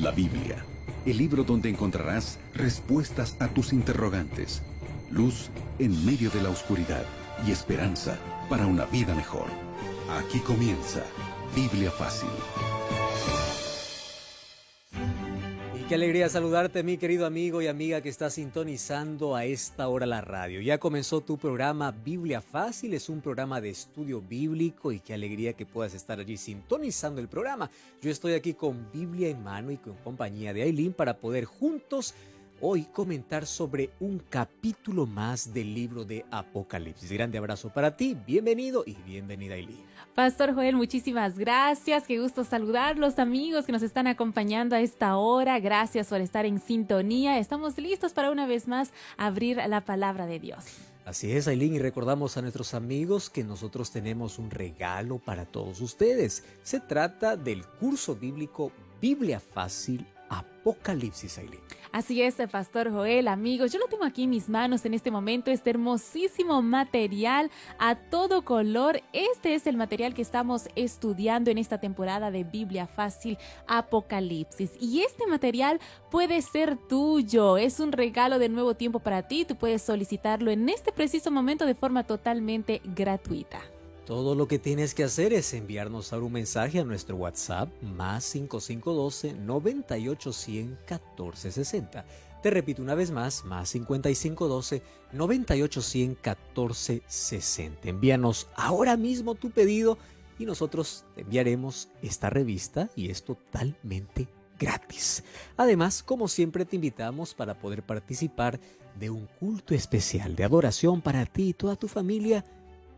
La Biblia, el libro donde encontrarás respuestas a tus interrogantes, luz en medio de la oscuridad y esperanza para una vida mejor. Aquí comienza Biblia Fácil. Y qué alegría saludarte, mi querido amigo y amiga que está sintonizando a esta hora la radio. Ya comenzó tu programa Biblia Fácil, es un programa de estudio bíblico y qué alegría que puedas estar allí sintonizando el programa. Yo estoy aquí con Biblia en mano y con compañía de Aileen para poder juntos hoy comentar sobre un capítulo más del libro de Apocalipsis. Grande abrazo para ti, bienvenido y bienvenida Aileen. Pastor Joel, muchísimas gracias, qué gusto saludarlos amigos que nos están acompañando a esta hora, gracias por estar en sintonía, estamos listos para una vez más abrir la palabra de Dios. Así es, Aileen, y recordamos a nuestros amigos que nosotros tenemos un regalo para todos ustedes. Se trata del curso bíblico Biblia Fácil Apocalipsis, Aileen. Así es, Pastor Joel, amigos, yo lo tengo aquí en mis manos en este momento, este hermosísimo material a todo color. Este es el material que estamos estudiando en esta temporada de Biblia Fácil Apocalipsis. Y este material puede ser tuyo, es un regalo de nuevo tiempo para ti. Tú puedes solicitarlo en este preciso momento de forma totalmente gratuita. Todo lo que tienes que hacer es enviarnos ahora un mensaje a nuestro WhatsApp más 5512 9810 1460. Te repito una vez más 5512 9810 1460. Envíanos ahora mismo tu pedido y nosotros te enviaremos esta revista y es totalmente gratis. Además, como siempre, te invitamos para poder participar de un culto especial de adoración para ti y toda tu familia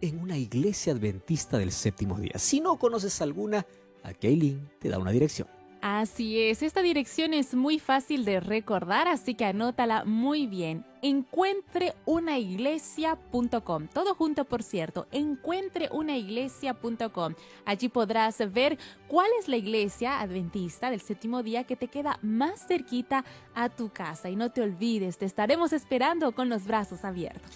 en una iglesia adventista del séptimo día. Si no conoces alguna, aquí Aileen te da una dirección. Así es, esta dirección es muy fácil de recordar, así que anótala muy bien. Encuentreunaiglesia.com, todo junto por cierto, encuentreunaiglesia.com. Allí podrás ver cuál es la iglesia adventista del séptimo día que te queda más cerquita a tu casa. Y no te olvides, te estaremos esperando con los brazos abiertos.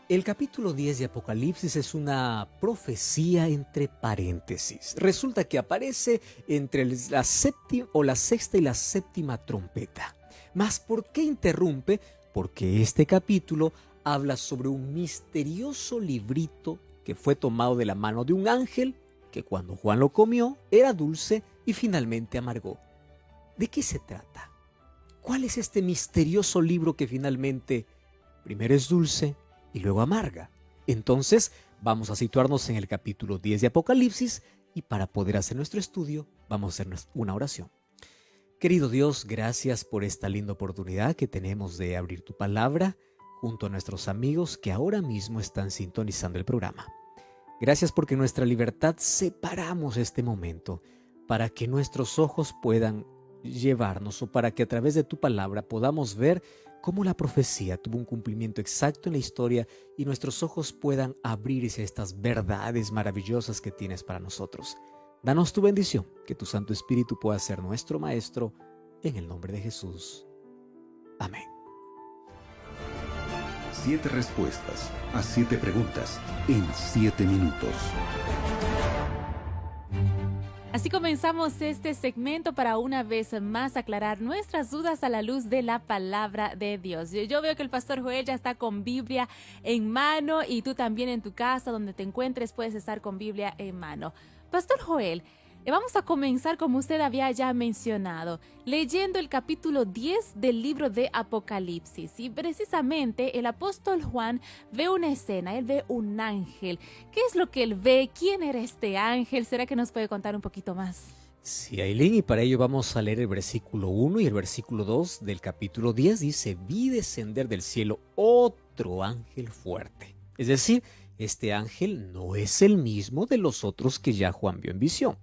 El capítulo 10 de Apocalipsis es una profecía entre paréntesis. Resulta que aparece entre la sexta y la séptima trompeta. ¿Mas por qué interrumpe? Porque este capítulo habla sobre un misterioso librito que fue tomado de la mano de un ángel que cuando Juan lo comió era dulce y finalmente amargó. ¿De qué se trata? ¿Cuál es este misterioso libro que finalmente primero es dulce y luego amarga? Entonces vamos a situarnos en el capítulo 10 de Apocalipsis y para poder hacer nuestro estudio vamos a hacer una oración. Querido Dios, gracias por esta linda oportunidad que tenemos de abrir tu palabra junto a nuestros amigos que ahora mismo están sintonizando el programa. Gracias porque en nuestra libertad separamos este momento para que nuestros ojos puedan llevarnos o para que a través de tu palabra podamos ver cómo la profecía tuvo un cumplimiento exacto en la historia y nuestros ojos puedan abrirse a estas verdades maravillosas que tienes para nosotros. Danos tu bendición, que tu Santo Espíritu pueda ser nuestro Maestro, en el nombre de Jesús. Amén. 7 respuestas a 7 preguntas en 7 minutos. Así comenzamos este segmento para una vez más aclarar nuestras dudas a la luz de la palabra de Dios. Yo veo que el Pastor Joel ya está con Biblia en mano y tú también en tu casa donde te encuentres puedes estar con Biblia en mano. Pastor Joel, vamos a comenzar como usted había ya mencionado, leyendo el capítulo 10 del libro de Apocalipsis. Y precisamente el apóstol Juan ve una escena, él ve un ángel. ¿Qué es lo que él ve? ¿Quién era este ángel? ¿Será que nos puede contar un poquito más? Sí, Aileen, y para ello vamos a leer el versículo 1 y el versículo 2 del capítulo 10. Dice, vi descender del cielo otro ángel fuerte. Es decir, este ángel no es el mismo de los otros que ya Juan vio en visión,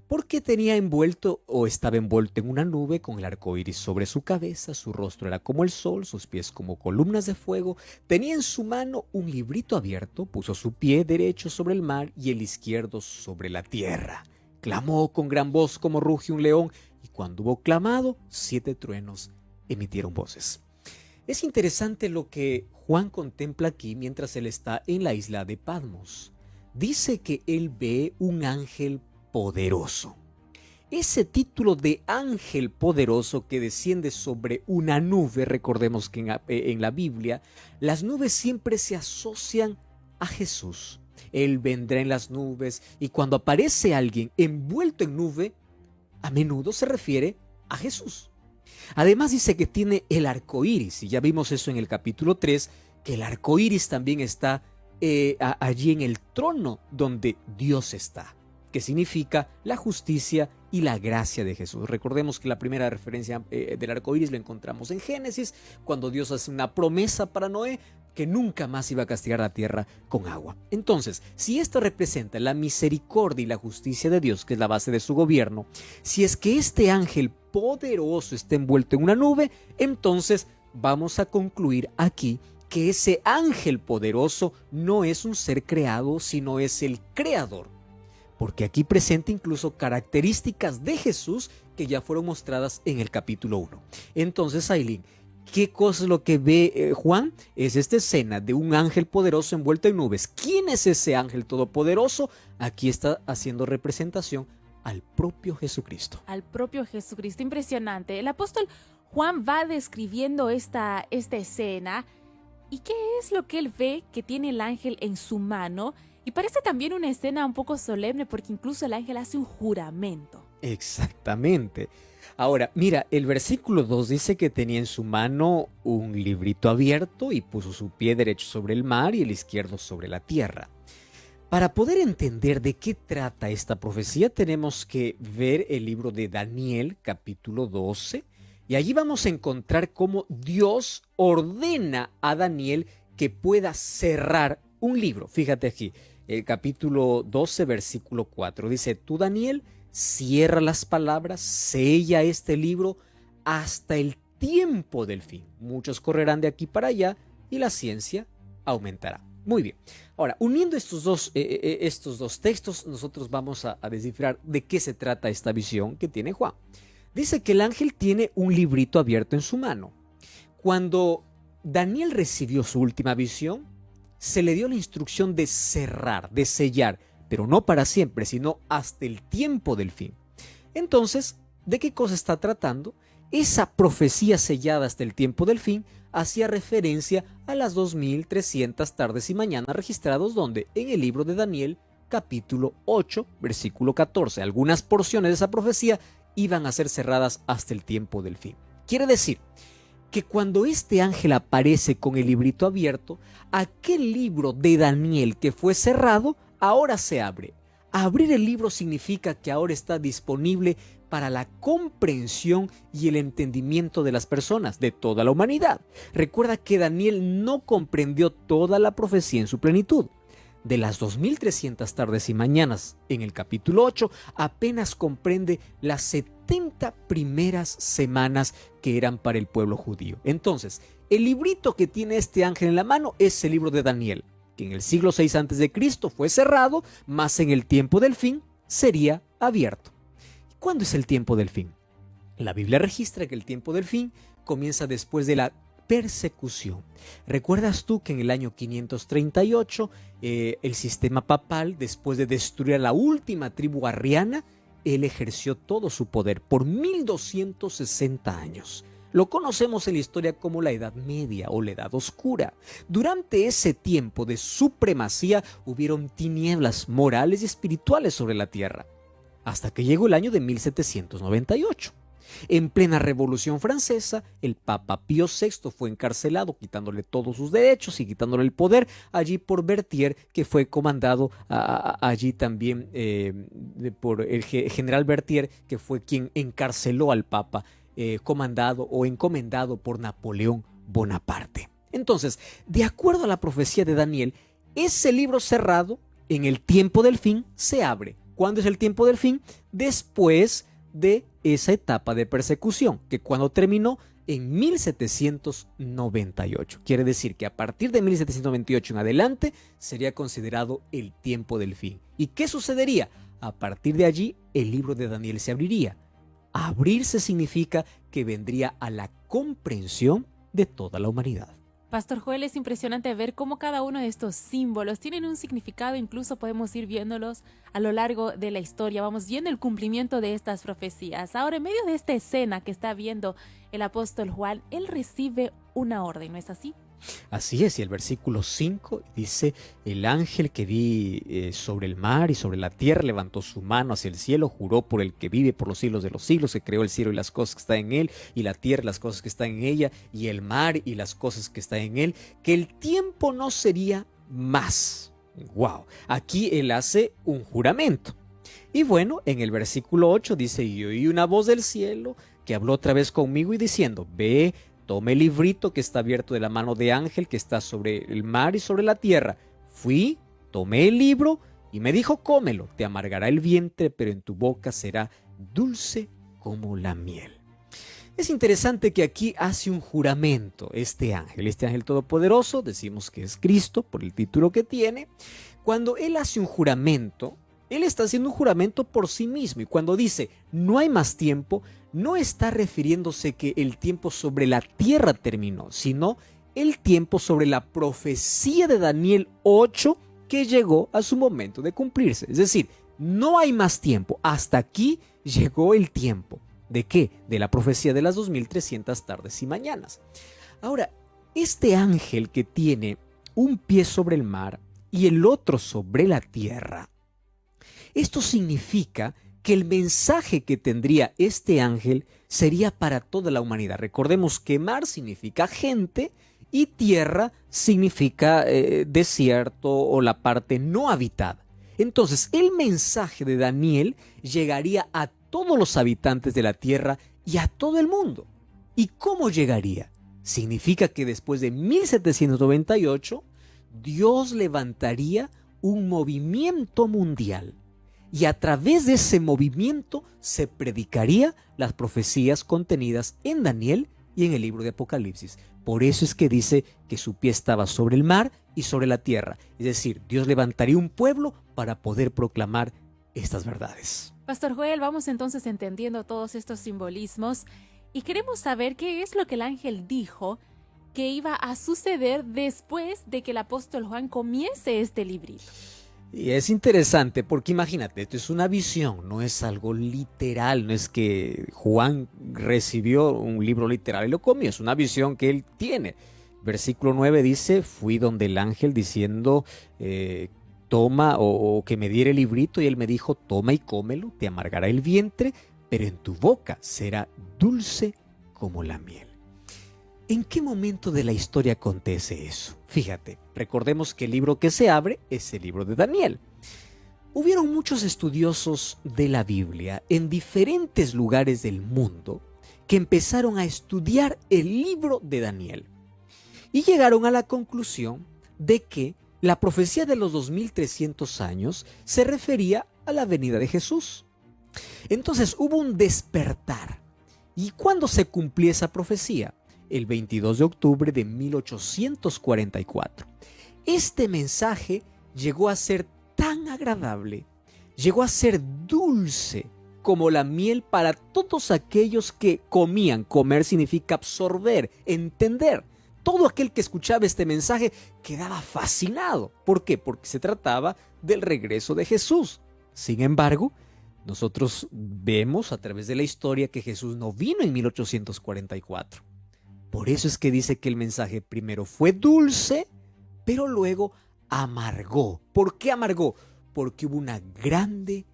porque tenía envuelto o estaba envuelto en una nube con el arco iris sobre su cabeza, su rostro era como el sol, sus pies como columnas de fuego, tenía en su mano un librito abierto, puso su pie derecho sobre el mar y el izquierdo sobre la tierra. Clamó con gran voz como ruge un león, y cuando hubo clamado, 7 truenos emitieron voces. Es interesante lo que Juan contempla aquí mientras él está en la isla de Patmos. Dice que él ve un ángel poderoso. ese título de ángel poderoso que desciende sobre una nube, recordemos que en la Biblia, las nubes siempre se asocian a Jesús. Él vendrá en las nubes y cuando aparece alguien envuelto en nube, a menudo se refiere a Jesús. Además dice que tiene el arco iris, y ya vimos eso en el capítulo 3, que el arco iris también está allí en el trono donde Dios está, que significa la justicia y la gracia de Jesús. Recordemos que la primera referencia del arco iris lo encontramos en Génesis, cuando Dios hace una promesa para Noé que nunca más iba a castigar la tierra con agua. Entonces, si esto representa la misericordia y la justicia de Dios, que es la base de su gobierno, si es que este ángel poderoso está envuelto en una nube, entonces vamos a concluir aquí que ese ángel poderoso no es un ser creado, sino es el creador. Porque aquí presenta incluso características de Jesús que ya fueron mostradas en el capítulo 1. Entonces, Aileen, ¿qué cosa es lo que ve Juan? Es esta escena de un ángel poderoso envuelto en nubes. ¿Quién es ese ángel todopoderoso? Aquí está haciendo representación al propio Jesucristo. Al propio Jesucristo, impresionante. El apóstol Juan va describiendo esta escena. ¿Y qué es lo que él ve que tiene el ángel en su mano? Y parece también una escena un poco solemne porque incluso el ángel hace un juramento. Exactamente. Ahora, mira, el versículo 2 dice que tenía en su mano un librito abierto y puso su pie derecho sobre el mar y el izquierdo sobre la tierra. Para poder entender de qué trata esta profecía, tenemos que ver el libro de Daniel, capítulo 12, y allí vamos a encontrar cómo Dios ordena a Daniel que pueda cerrar un libro. Fíjate aquí, el capítulo 12, versículo 4, dice: tú, Daniel, cierra las palabras, sella este libro hasta el tiempo del fin. Muchos correrán de aquí para allá y la ciencia aumentará. Muy bien. Ahora, uniendo estos dos textos, nosotros vamos a descifrar de qué se trata esta visión que tiene Juan. Dice que el ángel tiene un librito abierto en su mano. Cuando Daniel recibió su última visión, se le dio la instrucción de cerrar, de sellar, pero no para siempre, sino hasta el tiempo del fin. Entonces, ¿de qué cosa está tratando? Esa profecía sellada hasta el tiempo del fin hacía referencia a las 2300 tardes y mañanas registrados donde en el libro de Daniel, capítulo 8, versículo 14, algunas porciones de esa profecía iban a ser cerradas hasta el tiempo del fin. Quiere decir que cuando este ángel aparece con el librito abierto, aquel libro de Daniel que fue cerrado ahora se abre. Abrir el libro significa que ahora está disponible para la comprensión y el entendimiento de las personas, de toda la humanidad. Recuerda que Daniel no comprendió toda la profecía en su plenitud. De las 2300 tardes y mañanas en el capítulo 8, apenas comprende las 70 primeras semanas que eran para el pueblo judío. Entonces, el librito que tiene este ángel en la mano es el libro de Daniel, que en el siglo 6 a.C. fue cerrado, mas en el tiempo del fin sería abierto. ¿Cuándo es el tiempo del fin? La Biblia registra que el tiempo del fin comienza después de la persecución. ¿Recuerdas tú que en el año 538 el sistema papal, después de destruir a la última tribu arriana, él ejerció todo su poder por 1260 años? Lo conocemos en la historia como la Edad Media o la Edad Oscura. Durante ese tiempo de supremacía hubieron tinieblas morales y espirituales sobre la tierra, hasta que llegó el año de 1798. En plena Revolución Francesa, el Papa Pío VI fue encarcelado, quitándole todos sus derechos y quitándole el poder allí por Berthier, que fue comandado allí también por el general Berthier, que fue quien encarceló al Papa, comandado o encomendado por Napoleón Bonaparte. Entonces, de acuerdo a la profecía de Daniel, ese libro cerrado en el tiempo del fin se abre. ¿Cuándo es el tiempo del fin? Después de esa etapa de persecución, que cuando terminó en 1798. Quiere decir que a partir de 1798 en adelante sería considerado el tiempo del fin. ¿Y qué sucedería? A partir de allí el libro de Daniel se abriría. Abrirse significa que vendría a la comprensión de toda la humanidad. Pastor Joel, es impresionante ver cómo cada uno de estos símbolos tienen un significado, incluso podemos ir viéndolos a lo largo de la historia, vamos viendo el cumplimiento de estas profecías. Ahora, en medio de esta escena que está viendo el apóstol Juan, él recibe una orden, ¿no es así? Así es, y el versículo 5 dice: el ángel que vi sobre el mar y sobre la tierra levantó su mano hacia el cielo, juró por el que vive por los siglos de los siglos, que creó el cielo y las cosas que están en él, y la tierra y las cosas que están en ella, y el mar y las cosas que están en él, que el tiempo no sería más. Wow, aquí él hace un juramento. Y bueno, en el versículo 8 dice: y oí una voz del cielo que habló otra vez conmigo y diciendo: ve, tome el librito que está abierto de la mano de ángel que está sobre el mar y sobre la tierra. Fui, tomé el libro y me dijo: cómelo, te amargará el vientre, pero en tu boca será dulce como la miel. Es interesante que aquí hace un juramento este ángel todopoderoso, decimos que es Cristo por el título que tiene. Cuando él hace un juramento, él está haciendo un juramento por sí mismo, y cuando dice no hay más tiempo, no está refiriéndose que el tiempo sobre la tierra terminó, sino el tiempo sobre la profecía de Daniel 8 que llegó a su momento de cumplirse. Es decir, no hay más tiempo, hasta aquí llegó el tiempo. ¿De qué? De la profecía de las 2300 tardes y mañanas. Ahora, este ángel que tiene un pie sobre el mar y el otro sobre la tierra, esto significa que el mensaje que tendría este ángel sería para toda la humanidad. Recordemos que mar significa gente y tierra significa desierto o la parte no habitada. Entonces, el mensaje de Daniel llegaría a todos los habitantes de la tierra y a todo el mundo. ¿Y cómo llegaría? Significa que después de 1798, Dios levantaría un movimiento mundial. Y a través de ese movimiento se predicaría las profecías contenidas en Daniel y en el libro de Apocalipsis. Por eso es que dice que su pie estaba sobre el mar y sobre la tierra. Es decir, Dios levantaría un pueblo para poder proclamar estas verdades. Pastor Joel, vamos entonces entendiendo todos estos simbolismos y queremos saber qué es lo que el ángel dijo que iba a suceder después de que el apóstol Juan comience este librito. Y es interesante porque imagínate, esto es una visión, no es algo literal, no es que Juan recibió un libro literal y lo comió, es una visión que él tiene. Versículo 9 dice: fui donde el ángel diciendo toma o que me diera el librito, y él me dijo: toma y cómelo, te amargará el vientre, pero en tu boca será dulce como la miel. ¿En qué momento de la historia acontece eso? Fíjate, recordemos que el libro que se abre es el libro de Daniel. Hubieron muchos estudiosos de la Biblia en diferentes lugares del mundo que empezaron a estudiar el libro de Daniel y llegaron a la conclusión de que la profecía de los 2300 años se refería a la venida de Jesús. Entonces hubo un despertar. ¿Y cuándo se cumplió esa profecía? El 22 de octubre de 1844. Este mensaje llegó a ser tan agradable, llegó a ser dulce como la miel para todos aquellos que comían. Comer significa absorber, entender. Todo aquel que escuchaba este mensaje quedaba fascinado. ¿Por qué? Porque se trataba del regreso de Jesús. Sin embargo, nosotros vemos a través de la historia que Jesús no vino en 1844. Por eso es que dice que el mensaje primero fue dulce, pero luego amargó. ¿Por qué amargó? Porque hubo una grande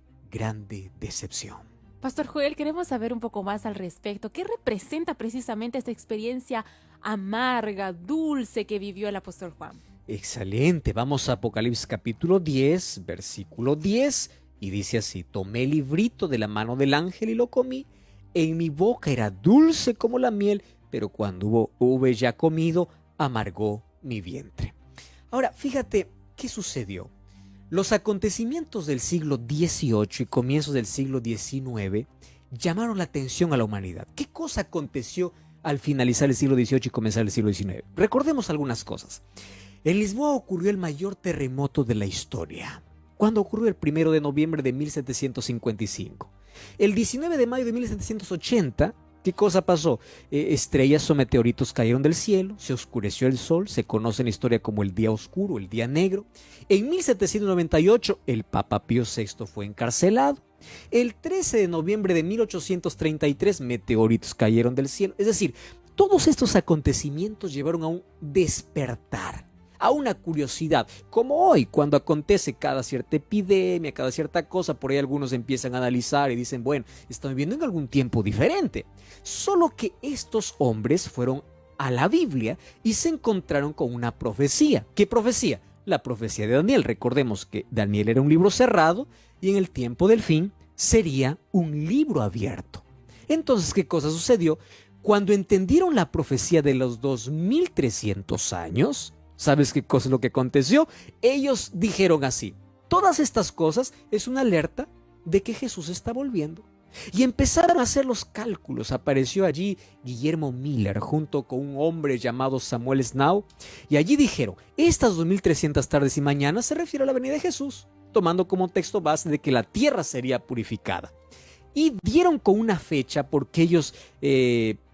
decepción. Pastor Joel, queremos saber un poco más al respecto. ¿Qué representa precisamente esta experiencia amarga, dulce que vivió el apóstol Juan? Excelente. Vamos a Apocalipsis capítulo 10, versículo 10, y dice así: tomé el librito de la mano del ángel y lo comí. En mi boca era dulce como la miel, pero cuando hube ya comido, amargó mi vientre. Ahora, fíjate qué sucedió. Los acontecimientos del siglo XVIII y comienzos del siglo XIX llamaron la atención a la humanidad. ¿Qué cosa aconteció al finalizar el siglo XVIII y comenzar el siglo XIX? Recordemos algunas cosas. En Lisboa ocurrió el mayor terremoto de la historia. ¿Cuándo ocurrió? El 1 de noviembre de 1755. El 19 de mayo de 1780, ¿Qué cosa pasó? Estrellas o meteoritos cayeron del cielo, se oscureció el sol, se conoce en la historia como el día oscuro, el día negro. En 1798 el Papa Pío VI fue encarcelado. El 13 de noviembre de 1833 meteoritos cayeron del cielo. Es decir, todos estos acontecimientos llevaron a un despertar, a una curiosidad, como hoy cuando acontece cada cierta epidemia, cada cierta cosa, por ahí algunos empiezan a analizar y dicen, bueno, están viviendo en algún tiempo diferente. Solo que estos hombres fueron a la Biblia y se encontraron con una profecía. ¿Qué profecía? La profecía de Daniel. Recordemos que Daniel era un libro cerrado y en el tiempo del fin sería un libro abierto. Entonces, ¿qué cosa sucedió? Cuando entendieron la profecía de los 2300 años, ¿sabes qué cosa es lo que aconteció? Ellos dijeron así, todas estas cosas es una alerta de que Jesús está volviendo. Y empezaron a hacer los cálculos. Apareció allí Guillermo Miller junto con un hombre llamado Samuel Snow. Y allí dijeron, estas 2300 tardes y mañanas se refiere a la venida de Jesús, tomando como texto base de que la tierra sería purificada. Y dieron con una fecha porque ellos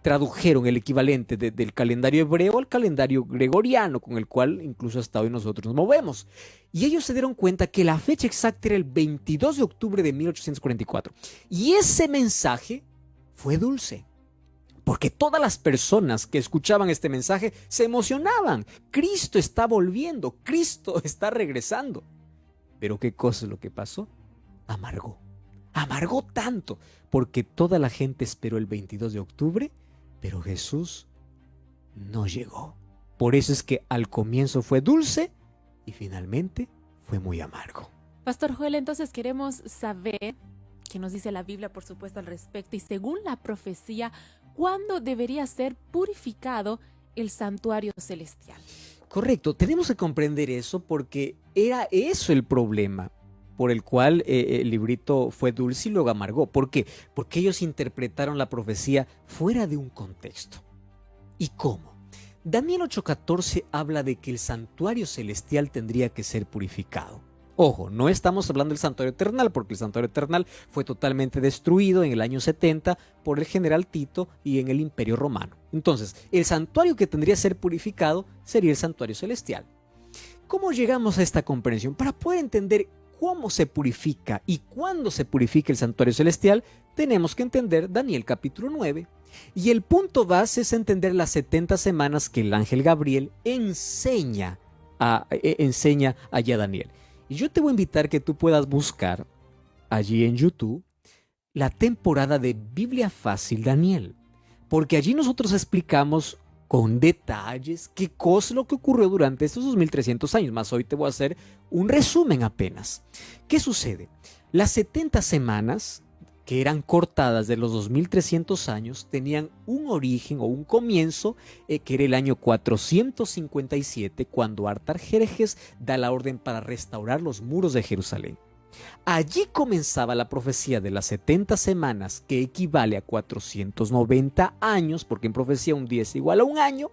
tradujeron el equivalente del calendario hebreo al calendario gregoriano, con el cual incluso hasta hoy nosotros nos movemos. Y ellos se dieron cuenta que la fecha exacta era el 22 de octubre de 1844. Y ese mensaje fue dulce, porque todas las personas que escuchaban este mensaje se emocionaban. Cristo está volviendo, Cristo está regresando. Pero ¿qué cosa es lo que pasó? Amargó. Amargó tanto, porque toda la gente esperó el 22 de octubre, pero Jesús no llegó. Por eso es que al comienzo fue dulce y finalmente fue muy amargo. Pastor Joel, entonces queremos saber qué nos dice la Biblia, por supuesto, al respecto. Y según la profecía, ¿cuándo debería ser purificado el santuario celestial? Correcto, tenemos que comprender eso porque era eso el problema por el cual el librito fue dulce y luego amargó. ¿Por qué? Porque ellos interpretaron la profecía fuera de un contexto. ¿Y cómo? Daniel 8:14 habla de que el santuario celestial tendría que ser purificado. Ojo, no estamos hablando del santuario eternal, porque el santuario eternal fue totalmente destruido en el año 70 por el general Tito y en el Imperio Romano. Entonces, el santuario que tendría que ser purificado sería el santuario celestial. ¿Cómo llegamos a esta comprensión? Para poder entender cómo se purifica y cuándo se purifica el santuario celestial, tenemos que entender Daniel capítulo 9. Y el punto base es entender las 70 semanas que el ángel Gabriel enseña allá a Daniel. Y yo te voy a invitar que tú puedas buscar allí en YouTube la temporada de Biblia Fácil Daniel, porque allí nosotros explicamos con detalles qué cosa es lo que ocurrió durante estos 2300 años. Más hoy te voy a hacer un resumen apenas. ¿Qué sucede? Las 70 semanas que eran cortadas de los 2300 años tenían un origen o un comienzo que era el año 457, cuando Artajerjes da la orden para restaurar los muros de Jerusalén. Allí comenzaba la profecía de las 70 semanas, que equivale a 490 años, porque en profecía un día es igual a un año.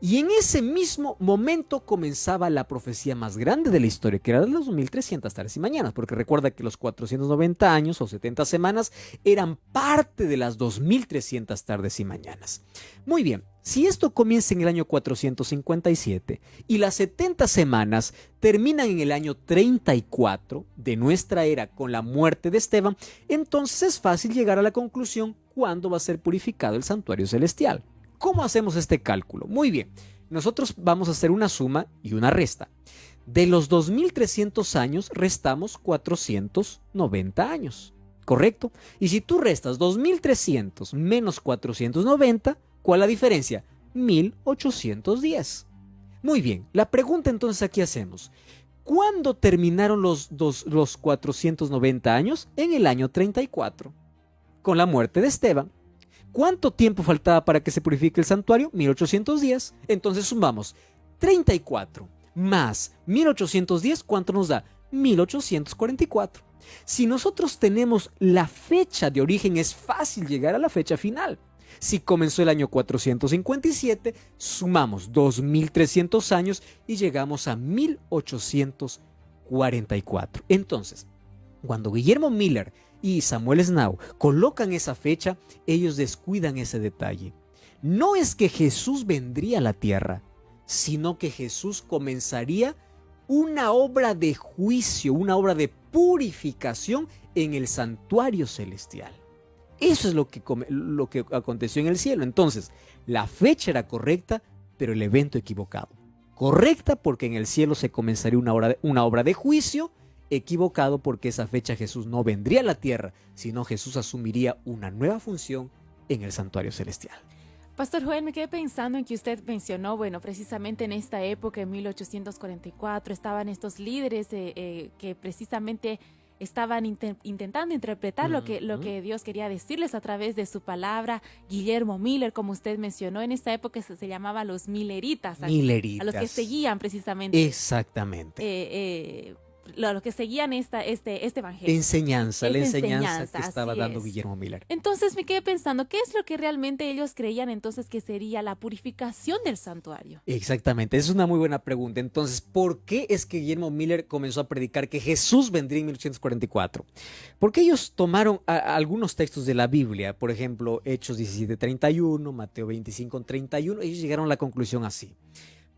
Y en ese mismo momento comenzaba la profecía más grande de la historia, que era de los 2300 tardes y mañanas, porque recuerda que los 490 años o 70 semanas eran parte de las 2300 tardes y mañanas. Muy bien, si esto comienza en el año 457 y las 70 semanas terminan en el año 34 de nuestra era con la muerte de Esteban, entonces es fácil llegar a la conclusión cuándo va a ser purificado el santuario celestial. ¿Cómo hacemos este cálculo? Muy bien, nosotros vamos a hacer una suma y una resta. De los 2300 años restamos 490 años, ¿correcto? Y si tú restas 2300 menos 490, ¿cuál es la diferencia? 1810. Muy bien, la pregunta entonces aquí hacemos. ¿Cuándo terminaron los 490 años? En el año 34, con la muerte de Esteban. ¿Cuánto tiempo faltaba para que se purifique el santuario? 1810. Entonces sumamos 34 más 1810, ¿cuánto nos da? 1844. Si nosotros tenemos la fecha de origen, es fácil llegar a la fecha final. Si comenzó el año 457, sumamos 2300 años y llegamos a 1844. Entonces, cuando Guillermo Miller y Samuel Snow colocan esa fecha, ellos descuidan ese detalle. No es que Jesús vendría a la tierra, sino que Jesús comenzaría una obra de juicio, una obra de purificación en el santuario celestial. Eso es lo que aconteció en el cielo. Entonces, la fecha era correcta, pero el evento equivocado. Correcta porque en el cielo se comenzaría una obra de juicio. Equivocado porque esa fecha Jesús no vendría a la tierra, sino Jesús asumiría una nueva función en el santuario celestial. Pastor Joel, me quedé pensando en que usted mencionó, bueno, precisamente en esta época, en 1844, estaban estos líderes que precisamente estaban intentando interpretar lo que Dios quería decirles a través de su palabra. Guillermo Miller, como usted mencionó, en esta época se llamaba los Milleritas. Milleritas. A los que seguían precisamente. Exactamente. Los que seguían este evangelio. Enseñanza, la enseñanza que estaba dando es. Guillermo Miller. Entonces me quedé pensando, ¿qué es lo que realmente ellos creían entonces que sería la purificación del santuario? Exactamente, es una muy buena pregunta. Entonces, ¿por qué es que Guillermo Miller comenzó a predicar que Jesús vendría en 1844? Porque ellos tomaron algunos textos de la Biblia, por ejemplo, Hechos 17:31, Mateo 25:31, ellos llegaron a la conclusión así.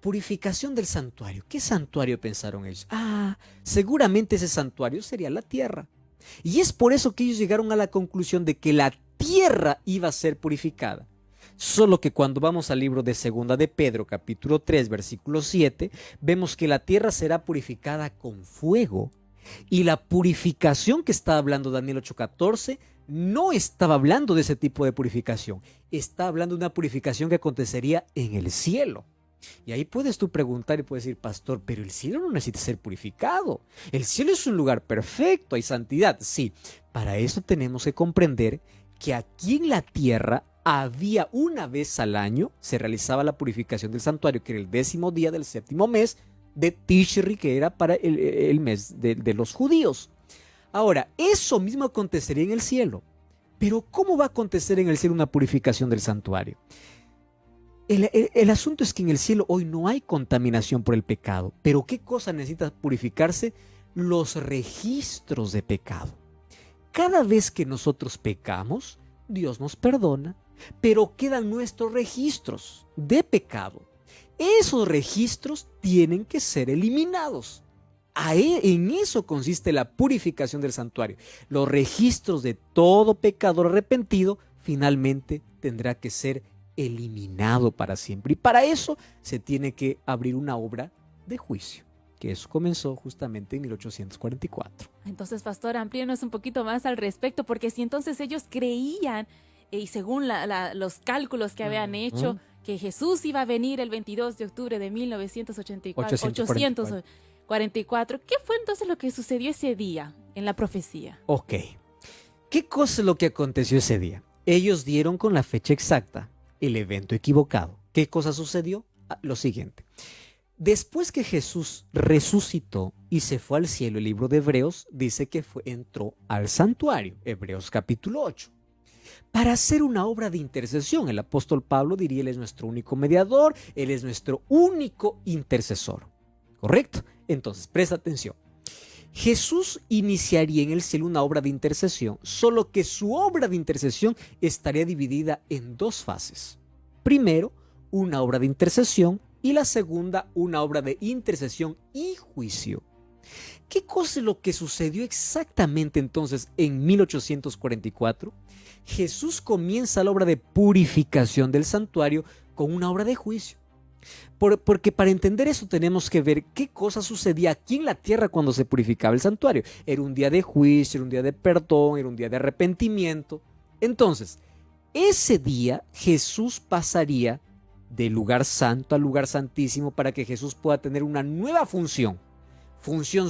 Purificación del santuario. ¿Qué santuario pensaron ellos? Seguramente ese santuario sería la tierra. Y es por eso que ellos llegaron a la conclusión de que la tierra iba a ser purificada. Solo que cuando vamos al libro de Segunda de Pedro, capítulo 3, versículo 7, vemos que la tierra será purificada con fuego. Y la purificación que está hablando Daniel 8:14 no estaba hablando de ese tipo de purificación. Está hablando de una purificación que acontecería en el cielo. Y ahí puedes tú preguntar y puedes decir, pastor, pero el cielo no necesita ser purificado. El cielo es un lugar perfecto, hay santidad. Sí, para eso tenemos que comprender que aquí en la tierra había una vez al año, se realizaba la purificación del santuario, que era el 10º día del 7º mes de Tishri, que era para el mes de los judíos. Ahora, eso mismo acontecería en el cielo. Pero ¿cómo va a acontecer en el cielo una purificación del santuario? El asunto es que en el cielo hoy no hay contaminación por el pecado. Pero ¿qué cosa necesita purificarse? Los registros de pecado. Cada vez que nosotros pecamos, Dios nos perdona, pero quedan nuestros registros de pecado. Esos registros tienen que ser eliminados. En eso consiste la purificación del santuario. Los registros de todo pecador arrepentido finalmente tendrá que ser eliminado para siempre. Y para eso se tiene que abrir una obra de juicio, que eso comenzó justamente en 1844. Entonces, pastor, amplíenos un poquito más al respecto, porque si entonces ellos creían, y según los cálculos que habían hecho, que Jesús iba a venir el 22 de octubre de 844, ¿qué fue entonces lo que sucedió ese día en la profecía? Ok, ¿qué cosa es lo que aconteció ese día? Ellos dieron con la fecha exacta el evento equivocado. ¿Qué cosa sucedió? Lo siguiente. Después que Jesús resucitó y se fue al cielo, el libro de Hebreos dice que entró al santuario, Hebreos capítulo 8, para hacer una obra de intercesión. El apóstol Pablo diría, Él es nuestro único mediador, Él es nuestro único intercesor. ¿Correcto? Entonces, presta atención. Jesús iniciaría en el cielo una obra de intercesión, solo que su obra de intercesión estaría dividida en dos fases. Primero, una obra de intercesión y la segunda, una obra de intercesión y juicio. ¿Qué cosa es lo que sucedió exactamente entonces en 1844? Jesús comienza la obra de purificación del santuario con una obra de juicio. Porque para entender eso tenemos que ver qué cosa sucedía aquí en la tierra cuando se purificaba el santuario. Era un día de juicio, era un día de perdón, era un día de arrepentimiento. Entonces, ese día Jesús pasaría del lugar santo al lugar santísimo para que Jesús pueda tener una nueva función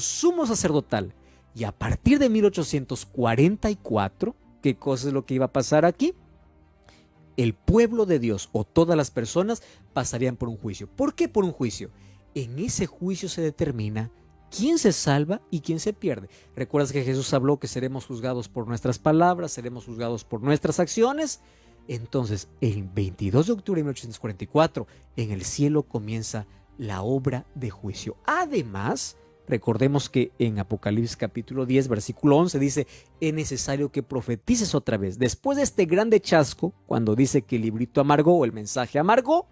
sumo sacerdotal. Y a partir de 1844, ¿qué cosa es lo que iba a pasar aquí? El pueblo de Dios o todas las personas pasarían por un juicio. ¿Por qué por un juicio? En ese juicio se determina quién se salva y quién se pierde. ¿Recuerdas que Jesús habló que seremos juzgados por nuestras palabras, seremos juzgados por nuestras acciones? Entonces, el 22 de octubre de 1844, en el cielo comienza la obra de juicio. Además, Recordemos que en Apocalipsis capítulo 10, versículo 11 dice, es necesario que profetices otra vez. Después de este grande chasco, cuando dice que el librito amargó o el mensaje amargó,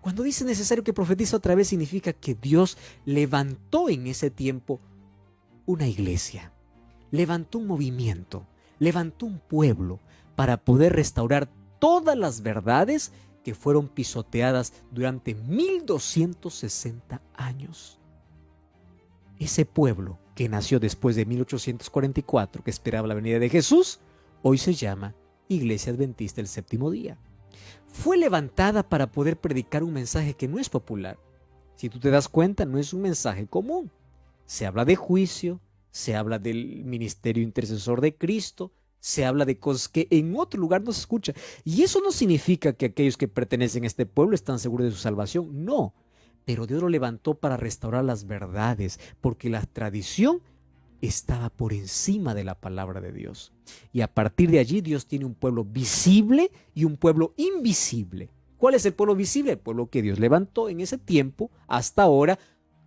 cuando dice necesario que profetice otra vez, significa que Dios levantó en ese tiempo una iglesia, levantó un movimiento, levantó un pueblo para poder restaurar todas las verdades que fueron pisoteadas durante 1260 años. Ese pueblo que nació después de 1844, que esperaba la venida de Jesús, hoy se llama Iglesia Adventista del Séptimo Día. Fue levantada para poder predicar un mensaje que no es popular. Si tú te das cuenta, no es un mensaje común. Se habla de juicio, se habla del ministerio intercesor de Cristo, se habla de cosas que en otro lugar no se escucha. Y eso no significa que aquellos que pertenecen a este pueblo están seguros de su salvación, no. Pero Dios lo levantó para restaurar las verdades, porque la tradición estaba por encima de la palabra de Dios. Y a partir de allí Dios tiene un pueblo visible y un pueblo invisible. ¿Cuál es el pueblo visible? El pueblo que Dios levantó en ese tiempo, hasta ahora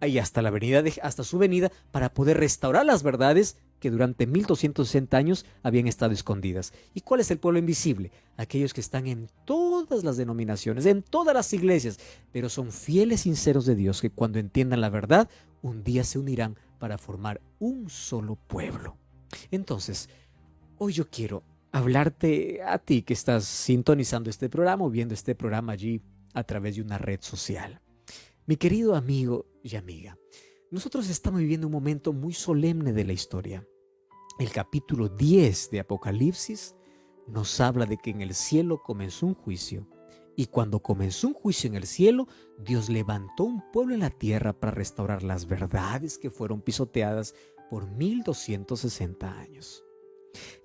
y hasta su venida, para poder restaurar las verdades que durante 1260 años habían estado escondidas. ¿Y cuál es el pueblo invisible? Aquellos que están en todas las denominaciones, en todas las iglesias, pero son fieles, sinceros de Dios, que cuando entiendan la verdad, un día se unirán para formar un solo pueblo. Entonces, hoy yo quiero hablarte a ti que estás sintonizando este programa o viendo este programa allí a través de una red social. Mi querido amigo y amiga, nosotros estamos viviendo un momento muy solemne de la historia. El capítulo 10 de Apocalipsis nos habla de que en el cielo comenzó un juicio. Y cuando comenzó un juicio en el cielo, Dios levantó un pueblo en la tierra para restaurar las verdades que fueron pisoteadas por 1260 años.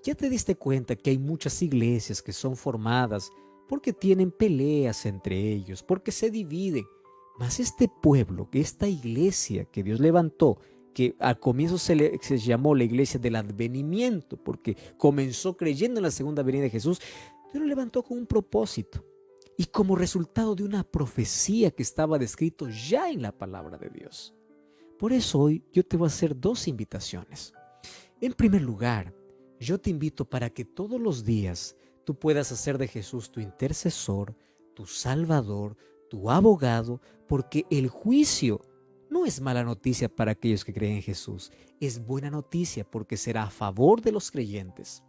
Ya te diste cuenta que hay muchas iglesias que son formadas porque tienen peleas entre ellos, porque se dividen. Mas este pueblo, que esta iglesia que Dios levantó, que al comienzo se llamó la iglesia del advenimiento, porque comenzó creyendo en la segunda venida de Jesús, Dios lo levantó con un propósito. Y como resultado de una profecía que estaba descrito ya en la palabra de Dios. Por eso hoy yo te voy a hacer dos invitaciones. En primer lugar, yo te invito para que todos los días tú puedas hacer de Jesús tu intercesor, tu salvador, tu abogado, porque el juicio no es mala noticia para aquellos que creen en Jesús. Es buena noticia porque será a favor de los creyentes.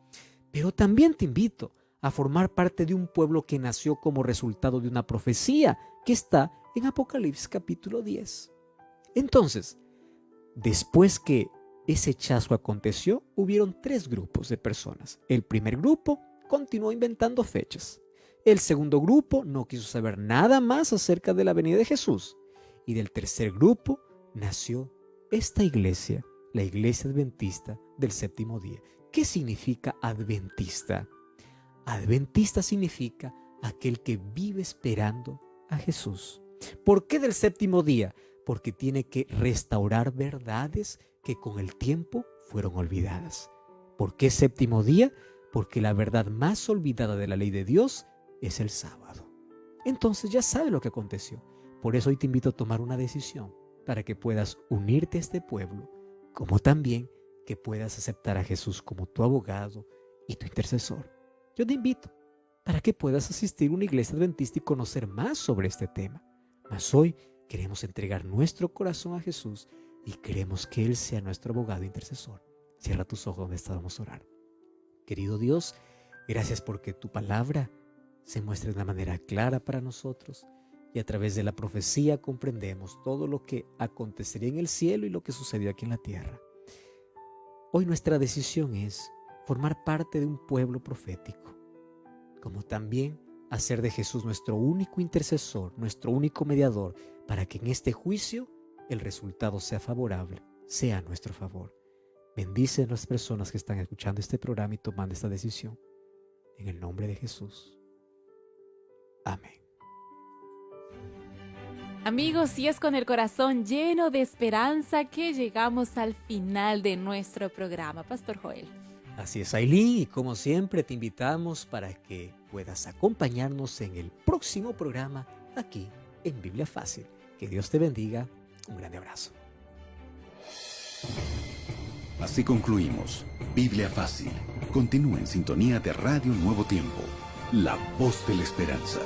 Pero también te invito a formar parte de un pueblo que nació como resultado de una profecía que está en Apocalipsis capítulo 10. Entonces, después que ese chasco aconteció, hubieron tres grupos de personas. El primer grupo continuó inventando fechas. El segundo grupo no quiso saber nada más acerca de la venida de Jesús. Y del tercer grupo nació esta iglesia, la Iglesia Adventista del Séptimo Día. ¿Qué significa adventista? Adventista significa aquel que vive esperando a Jesús. ¿Por qué del séptimo día? Porque tiene que restaurar verdades que con el tiempo fueron olvidadas. ¿Por qué séptimo día? Porque la verdad más olvidada de la ley de Dios es el sábado. Entonces ya sabes lo que aconteció. Por eso hoy te invito a tomar una decisión para que puedas unirte a este pueblo, como también que puedas aceptar a Jesús como tu abogado y tu intercesor. Yo te invito para que puedas asistir a una iglesia adventista y conocer más sobre este tema. Mas hoy queremos entregar nuestro corazón a Jesús y queremos que Él sea nuestro abogado e intercesor. Cierra tus ojos donde estábamos a orar. Querido Dios, gracias porque tu palabra se muestra de una manera clara para nosotros y a través de la profecía comprendemos todo lo que acontecería en el cielo y lo que sucedió aquí en la tierra. Hoy nuestra decisión es formar parte de un pueblo profético, como también hacer de Jesús nuestro único intercesor, nuestro único mediador, para que en este juicio el resultado sea favorable, sea a nuestro favor. Bendice a las personas que están escuchando este programa y tomando esta decisión. En el nombre de Jesús. Amén. Amigos, y es con el corazón lleno de esperanza que llegamos al final de nuestro programa. Pastor Joel. Así es, Ailín, y como siempre te invitamos para que puedas acompañarnos en el próximo programa aquí en Biblia Fácil. Que Dios te bendiga. Un grande abrazo. Así concluimos. Biblia Fácil. Continúa en sintonía de Radio Nuevo Tiempo, la voz de la esperanza.